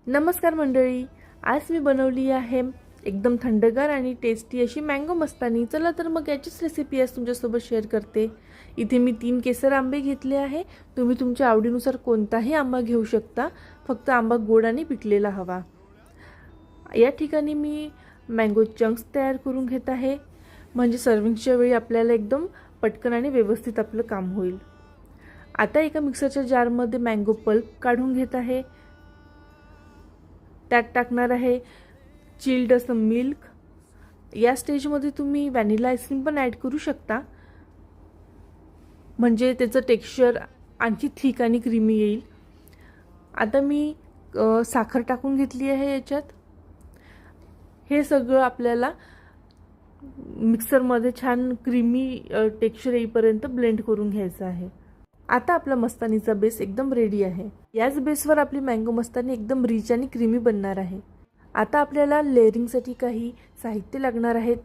नमस्कार मंडळी, आज मी बनवली आहे एकदम थंडगार आणि टेस्टी अशी मँगो मस्तानी। चला तर मग याचीच रेसिपी आज तुमच्यासोबत शेअर करते। इथे मी 3 केसर आंबे घेतले आहे। तुम्ही तुमच्या आवडीनुसार कोणताही आंबा घेऊ शकता, फक्त आंबा गोड आणि पिकलेला हवा। या ठिकाणी मी मँगो चंक्स तयार करून घेत आहे, म्हणजे सर्विंगच्या वेळी आपल्याला एकदम पटकन आणि व्यवस्थित आपलं काम होईल। आता एका मिक्सरच्या जारमध्ये मँगो पल्प काढून घेत आहे। त्यात टाकणार आहे चिल्ड असं मिल्क। या स्टेजमध्ये तुम्ही व्हॅनिला आईस्क्रीम पण ॲड करू शकता, म्हणजे त्याचं टेक्स्चर आणखी थिक आणि क्रीमी येईल। आता मी साखर टाकून घेतली आहे याच्यात। हे सगळं आपल्याला मिक्सरमध्ये छान क्रीमी टेक्स्चर येईपर्यंत ब्लेंड करून घ्यायचं आहे। आता आपला मस्तानीचा बेस एकदम रेडी आहे। याच बेसवर आपली मँगो मस्तानी एकदम रिच आणि क्रीमी बनणार आहे। आता आपल्याला लेअरिंगसाठी काही साहित्य लागणार आहेत।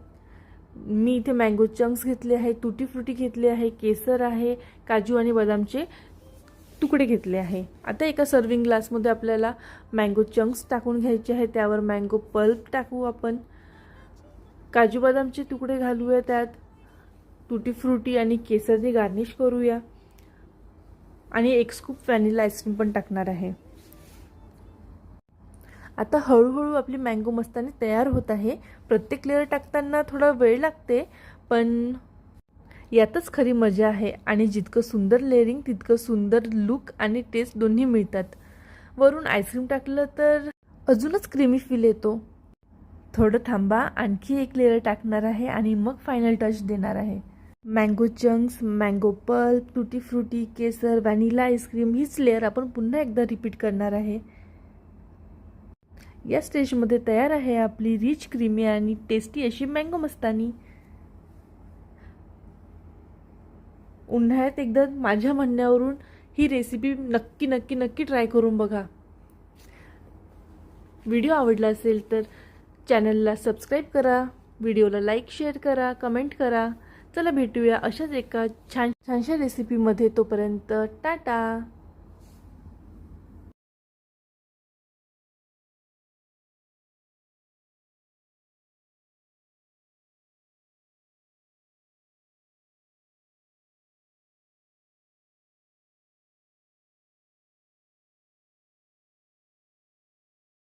मी इथे मँगो चंक्स घेतले आहे, टूटी फ्रुटी घेतले आहे, केसर आहे, काजू आणि बदामचे तुकडे घेतले आहे। आता एका सर्विंग ग्लासमध्ये आपल्याला मँगो चंक्स टाकून घ्यायचे आहे। त्यावर मँगो पल्प टाकू आपण, काजू बदामचे तुकडे घालूया, त्यात टूटी फ्रुटी आणि केसरने गार्निश करूया आणि 1 स्कूप व्हॅनिला आईस्क्रीम पण टाकणार आहे। आता हळूहळू आपली मँगो मस्तानी तयार होत आहे। प्रत्येक लेयर टाकताना थोडा वेळ लागते, पण यातच खरी मजा आहे आणि जितकं सुंदर लेअरिंग तितकं सुंदर लुक आणि टेस्ट दोन्ही मिळतात। वरून आईस्क्रीम टाकलं तर अजूनच क्रीमी फील येतो। थोडं थांबा, आणखी एक लेयर टाकणार आहे आणि मग फायनल टच देणार आहे। मँगो चंक्स, मँगो पल्प, टूटी फ्रुटी, केसर, व्हॅनिला आईस्क्रीम हीच लेयर आपण पुन्हा एकदा रिपीट करणार आहे। या स्टेजमध्ये तयार आहे आपली रिच क्रीमी आणि टेस्टी अशी मँगो मस्तानी। उन्हाळ्यात एकदा माझ्या म्हणण्यावरून ही रेसिपी नक्की ट्राय करून बघा। व्हिडिओ आवडला असेल तर चॅनलला सबस्क्राईब करा, व्हिडिओला लाईक शेअर करा, कमेंट करा। चला भेटूया अशाच एका छानशा रेसिपीमध्ये। तोपर्यंत टाटा।